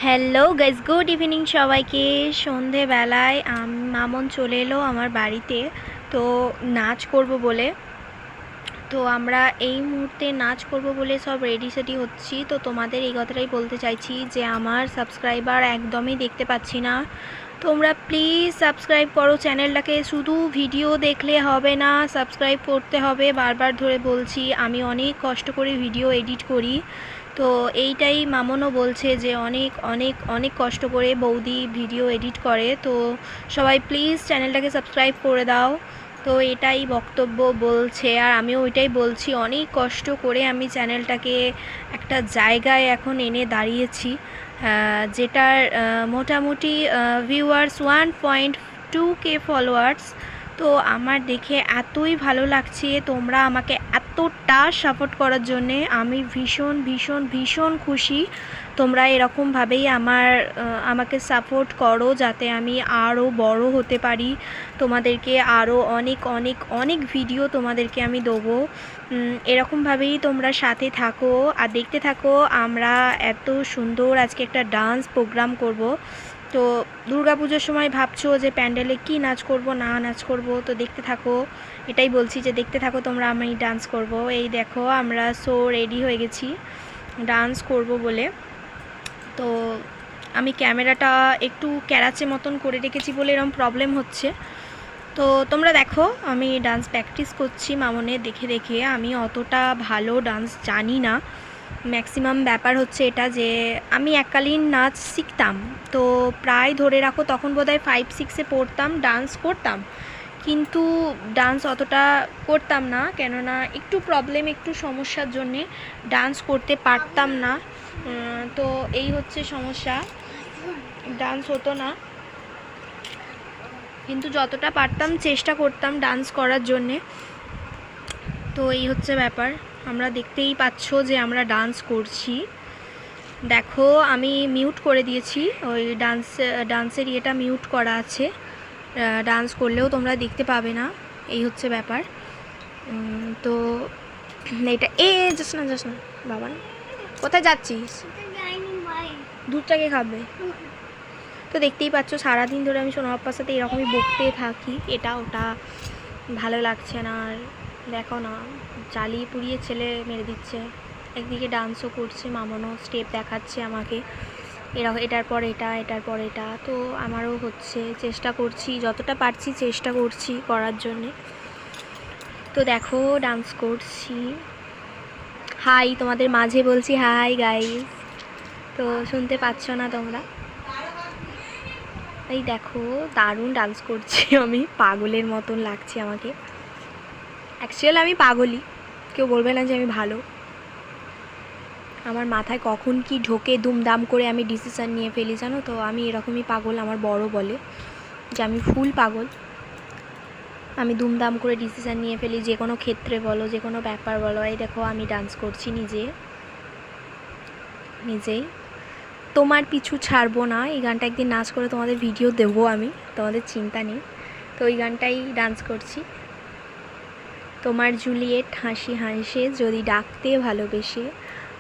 Hello guys, good evening সবাইকে। সন্ধেবেলায় মামন চলে এলো আমার বাড়িতে, তো নাচ করব বলে। তো আমরা এই মুহূর্তে নাচ করব বলে সব রেডি সেডি হচ্ছি। তো তোমাদের এই কথাটাই বলতে চাইছি যে আমার সাবস্ক্রাইবার একদমই দেখতে পাচ্ছি না। তোমরা প্লিজ সাবস্ক্রাইব করো চ্যানেলটাকে। শুধু ভিডিও দেখলে হবে না, সাবস্ক্রাইব করতে হবে। বারবার ধরে বলছি, আমি অনেক কষ্ট করে ভিডিও এডিট করি। তো এইটাই মামনও বলছে যে অনেক অনেক অনেক কষ্ট করে বৌদি ভিডিও এডিট করে। তো সবাই প্লিজ চ্যানেলটাকে সাবস্ক্রাইব করে দাও। তো এটাই বক্তব্য বলছে, আর আমিও ওইটাই বলছি। অনেক কষ্ট করে আমি চ্যানেলটাকে একটা জায়গায় এখন এনে দাঁড়িয়েছি, যেটার মোটামুটি ভিউয়ার্স 1.2K ফলোয়ার্স। তো আমার দেখে এতই ভালো লাগছে, তোমরা আমাকে এতটা সাপোর্ট করার জন্যে আমি ভীষণ ভীষণ ভীষণ খুশি। তোমরা এরকমভাবেই আমাকে সাপোর্ট করো, যাতে আমি আরও বড় হতে পারি। তোমাদেরকে আরও অনেক অনেক অনেক ভিডিও তোমাদেরকে আমি দেবো। এরকমভাবেই তোমরা সাথে থাকো আর দেখতে থাকো। আমরা এত সুন্দর আজকে একটা ডান্স প্রোগ্রাম করব। তো দুর্গাপুজোর সময় ভাবছো যে প্যান্ডেলে কি নাচ করব না নাচ করব, তো দেখতে থাকো। এটাই বলছি যে দেখতে থাকো তোমরা, আমি ডান্স করব। এই দেখো আমরা রেডি হয়ে গেছি ডান্স করব বলে। তো আমি ক্যামেরাটা একটু ক্যারাচে মতন করে রেখেছি বলে এরকম প্রবলেম হচ্ছে। তো তোমরা দেখো, আমি ডান্স প্র্যাকটিস করছি মামনের দেখে দেখে। আমি অতটা ভালো ডান্স জানি না। ম্যাক্সিমাম ব্যাপার হচ্ছে এটা যে আমি এককালীন নাচ শিখতাম, তো প্রায় ধরে রাখো তখন বোধহয় 5-6-এ পড়তাম, ডান্স করতাম, কিন্তু ডান্স অতটা করতাম না, কেননা একটু প্রবলেম, একটু সমস্যার জন্যে ডান্স করতে পারতাম না। তো এই হচ্ছে সমস্যা, ডান্স হতো না। কিন্তু যতটা পারতাম চেষ্টা করতাম ডান্স করার জন্যে। তো এই হচ্ছে ব্যাপার। আমরা দেখতেই পাচ্ছ যে আমরা ডান্স করছি। দেখো আমি মিউট করে দিয়েছি, ওই ডান্সের ইয়েটা মিউট করা আছে। ডান্স করলেও তোমরা দেখতে পাবে না, এই হচ্ছে ব্যাপার। তো এটা যাস না বাবা, কোথায় যাচ্ছিস? দুধটাকে খাবে। তো দেখতেই পাচ্ছ সারাদিন ধরে আমি সোনাপাপার সাথে এরকমই বকতে থাকি, এটা ওটা, ভালো লাগছে না। আর দেখো না, জ্বালিয়ে পুড়িয়ে ছেলে মেরে দিচ্ছে। একদিকে ডান্সও করছে, মামনও স্টেপ দেখাচ্ছে আমাকে, এটার পর এটা, এটার পর এটা। তো আমারও হচ্ছে, চেষ্টা করছি যতটা পারছি, চেষ্টা করছি করার জন্যে। তো দেখো ডান্স করছি। হাই তোমাদের মাঝে বলছি, হাই গাইস। তো শুনতে পাচ্ছ না তোমরা? এই দেখো দারুণ ডান্স করছি আমি, পাগলের মতন লাগছে আমাকে। অ্যাকচুয়ালি আমি পাগলই, কেউ বলবে না যে আমি ভালো। আমার মাথায় কখন কি ঢোকে, দুমদাম করে আমি ডিসিশান নিয়ে ফেলি, জানো তো। আমি এরকমই পাগল, আমার বড় বলে যে আমি ফুল পাগল। আমি দুমদাম করে ডিসিশান নিয়ে ফেলি, যে কোনো ক্ষেত্রে বলো, যে কোনো ব্যাপার বলো। এই দেখো আমি ডান্স করছি নিজেই। তোমার পিছু ছাড়বো না, এই গানটা একদিন নাচ করে তোমাদের ভিডিও দেবো আমি, তোমাদের চিন্তা নেই। তো ওই গানটাই ডান্স করছি। তোমার জুলিয়েট হাসি হাসে যদি ডাকতে ভালোবেসে,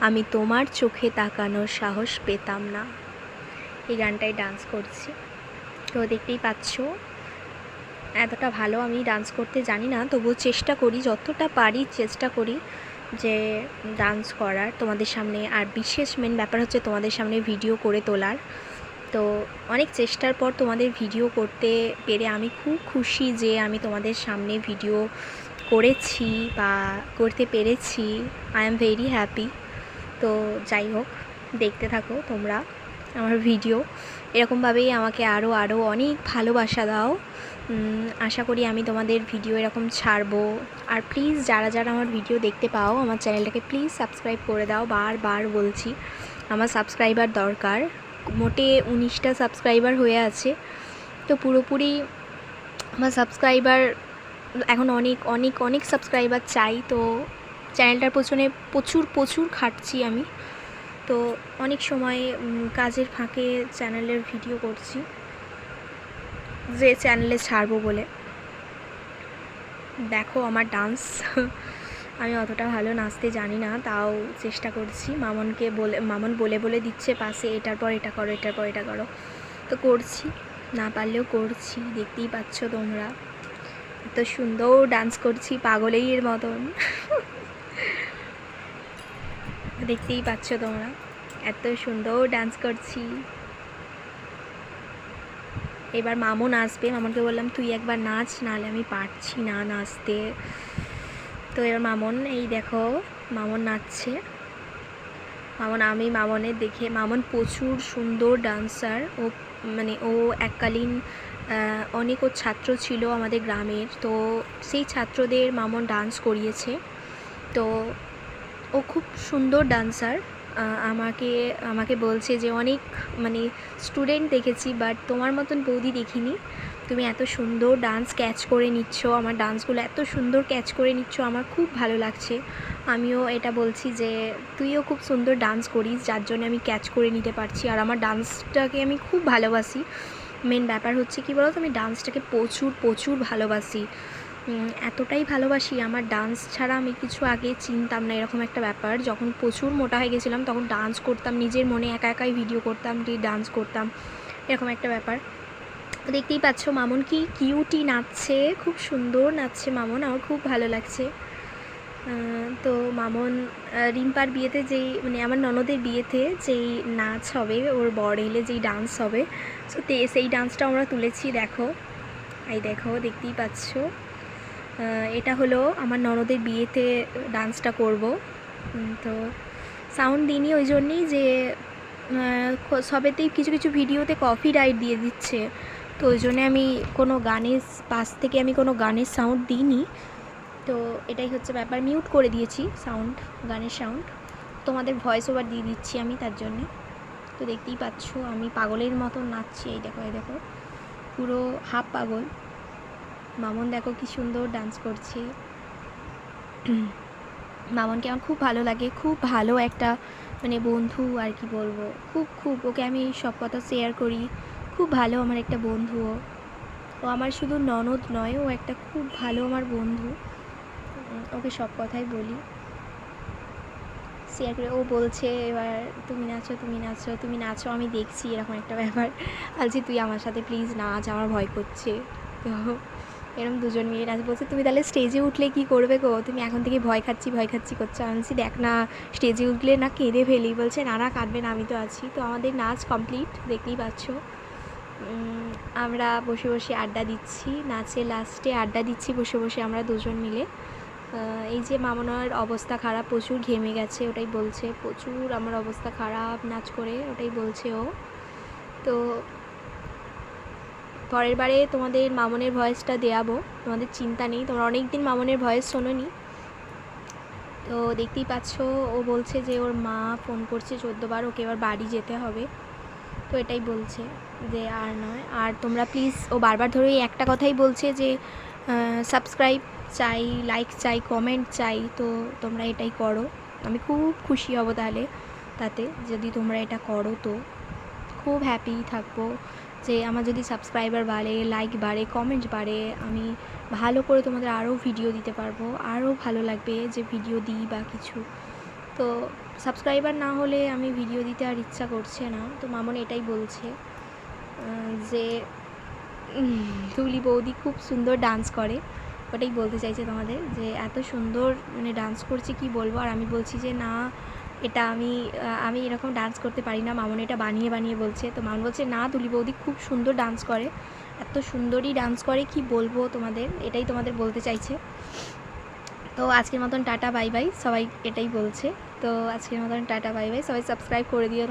আমি তোমার চোখে তাকানোর সাহস পেতাম না, এই গানটাই ডান্স করছি। তো দেখতেই পাচ্ছ এতটা ভালো আমি ডান্স করতে জানি না, তবুও চেষ্টা করি, যতটা পারি চেষ্টা করি যে ডান্স করার তোমাদের সামনে। আর বিশেষ মেন ব্যাপার হচ্ছে তোমাদের সামনে ভিডিও করে তোলার। তো অনেক চেষ্টার পর তোমাদের ভিডিও করতে পেরে আমি খুব খুশি যে আমি তোমাদের সামনে ভিডিও করেছি বা করতে পেরেছি। I am very happy. তো যাই হোক, দেখতে থাকো তোমরা আমার ভিডিও, এরকমভাবেই আমাকে আরও আরও অনেক ভালোবাসা দাও। আশা করি আমি তোমাদের ভিডিও এরকম ছাড়বো। আর প্লিজ যারা যারা আমার ভিডিও দেখতে পাও, আমার চ্যানেলটাকে প্লিজ সাবস্ক্রাইব করে দাও। বারবার বলছি, আমার সাবস্ক্রাইবার দরকার। মোটে 19টা সাবস্ক্রাইবার হয়ে আছে, তো পুরোপুরি আমার সাবস্ক্রাইবার এখন অনেক অনেক অনেক সাবস্ক্রাইবার চাই। তো চ্যানেলটার পেছনে প্রচুর প্রচুর খাটছি আমি। তো অনেক সময় কাজের ফাঁকে চ্যানেলের ভিডিও করছি, যে চ্যানেলে ছাড়বো বলে। দেখো আমার ডান্স আমি অতটা ভালো নাচতে জানি না, তাও চেষ্টা করছি। মামন বলে বলে দিচ্ছে পাশে, এটার পর এটা করো, এটার পর এটা করো, তো করছি, না পারলেও করছি। দেখতেই পাচ্ছ তোমরা, এত সুন্দর ডান্স করছি পাগলের মতন। দেখতেই পাচ্ছ তোমরা, এত সুন্দর ডান্স করছি। এবার মামন আসবে, মামনকে বললাম তুই একবার নাচ, নাহলে আমি পারছি না নাচতে। তো এবার মামন, এই দেখো মামন নাচছে। মামনের দেখে, মামন প্রচুর সুন্দর ডান্সার। ও এককালীন অনেক ওর ছাত্র ছিল আমাদের গ্রামের, তো সেই ছাত্রদের মামন ডান্স করিয়েছে। তো ও খুব সুন্দর ডান্সার। আমাকে বলছে যে অনেক স্টুডেন্ট দেখেছি, বাট তোমার মতন বৌদি দেখিনি। তুমি এত সুন্দর ডান্স ক্যাচ করে নিচ্ছ, আমার ডান্সগুলো এত সুন্দর ক্যাচ করে নিচ্ছ, আমার খুব ভালো লাগছে। আমিও এটা বলছি যে তুইও খুব সুন্দর ডান্স করিস, যার জন্য আমি ক্যাচ করে নিতে পারছি। আর আমার ডান্সটাকে আমি খুব ভালোবাসি। মেন ব্যাপার হচ্ছে কী বলো তো, আমি ডান্সটাকে প্রচুর ভালোবাসি। এতটাই ভালোবাসি, আমার ডান্স ছাড়া আমি কিছু আগে চিনতাম না, এরকম একটা ব্যাপার। যখন প্রচুর মোটা হয়ে গেছিলাম তখন ডান্স করতাম, নিজের মনে একাই ভিডিও করতাম, ডান্স করতাম, এরকম একটা ব্যাপার। দেখতেই পাচ্ছ মামন কি কিউটি নাচছে, খুব সুন্দর নাচছে মামন, আমার খুব ভালো লাগছে। তো মামন রিম্পার বিয়েতে আমার ননদের বিয়েতে যেই নাচ হবে, ওর বর এলে যেই ডান্স হবে, সো সেই ডান্সটা আমরা তুলেছি। দেখো, দেখতেই পাচ্ছ, এটা হলো আমার ননদের বিয়েতে ডান্সটা করব। তো সাউন্ড দিইনি ওই জন্যেই যে সবেতেই কিছু ভিডিওতে কপিরাইট দিয়ে দিচ্ছে, তো ওই জন্যে আমি কোনো গানের পাশ থেকে কোনো গানের সাউন্ড দিইনি। তো এটাই হচ্ছে ব্যাপার, মিউট করে দিয়েছি সাউন্ড, গানের সাউন্ড। তোমাদের ভয়েস ওভার দিয়ে দিচ্ছি আমি তার জন্যে। তো দেখতেই পাচ্ছ আমি পাগলের মতন নাচছি। এই দেখো পুরো হাফ পাগল। মামন দেখো কি সুন্দর ডান্স করছে। মামনকে আমার খুব ভালো লাগে, খুব ভালো একটা বন্ধু, আর কি বলবো, খুব ওকে আমি সব কথা শেয়ার করি। খুব ভালো আমার একটা বন্ধু ও আমার শুধু ননদ নয়, ও একটা খুব ভালো আমার বন্ধু। ওকে সব কথাই বলি, শেয়ার করে। ও বলছে এবার তুমি নাচো, আমি দেখছি, এরকম একটা ব্যাপার। বলছি তুই আমার সাথে প্লিজ নাচ, আমার ভয় করছে। তো এরকম দুজন মিলে নাচ। বলছে তুমি তাহলে স্টেজে উঠলে কি করবে গো, তুমি এখন থেকে ভয় খাচ্ছি করছো। আমি বলছি দেখ না, স্টেজে উঠলে না কেঁদে ফেলি। বলছে না কাঁদবে না, আমি তো আছি। তো আমাদের নাচ কমপ্লিট, দেখতেই পাচ্ছ। আমরা বসে আড্ডা দিচ্ছি, নাচের লাস্টে আড্ডা দিচ্ছি বসে আমরা দুজন মিলে। এই যে মামনার অবস্থা খারাপ, প্রচুর ঘেমে গেছে, ওটাই বলছে, প্রচুর আমার অবস্থা খারাপ নাচ করে, ওটাই বলছে ও। তো পরের বারে তোমাদের মামনের ভয়েসটা দেওয়াবো, তোমাদের চিন্তা নেই, তোমরা অনেক দিন মামনের ভয়েস শোনোনি। তো দেখতেই পাচ্ছ ও বলছে যে ওর মা ফোন করছে 14 বার, ওকে এবার বাড়ি যেতে হবে। তো এটাই বলছে যে আর নয়। আর তোমরা প্লিজ, ও বারবার ধরে একটা কথাই বলছে যে সাবস্ক্রাইব চাই, লাইক চাই, কমেন্ট চাই। তো তোমরা এটাই করো, আমি খুব খুশি হব তাতে যদি তোমরা এটা করো। তো খুব হ্যাপি থাকবো যে আমার যদি সাবস্ক্রাইবার বাড়ে, লাইক বাড়ে, কমেন্ট বাড়ে, আমি ভালো করে তোমাদের আরও ভিডিও দিতে পারবো, আরও ভালো লাগবে যে ভিডিও দিই বা কিছু। তো সাবস্ক্রাইবার না হলে আমি ভিডিও দিতে আর ইচ্ছা করছে না। তো মামন এটাই বলছে যে তুলি বৌদি খুব সুন্দর ডান্স করে, ওটাই বলতে চাইছে তোমাদের, যে এত সুন্দর ডান্স করছে কি বলবো। আর আমি বলছি যে না, এটা আমি এরকম ডান্স করতে পারি না। মামন এটা বানিয়ে বলছে। তো মামন বলছে না, তুলি বৌদি খুব সুন্দর ডান্স করে, এত সুন্দরই ডান্স করে কি বলবো তোমাদের, এটাই তোমাদের বলতে চাইছে। তো আজকের মতন টাটা বাই বাই, সবাই এটাই বলছে। তো আজকের মতন টাটা বাই বাই, সবাই সাবস্ক্রাইব করে দিও।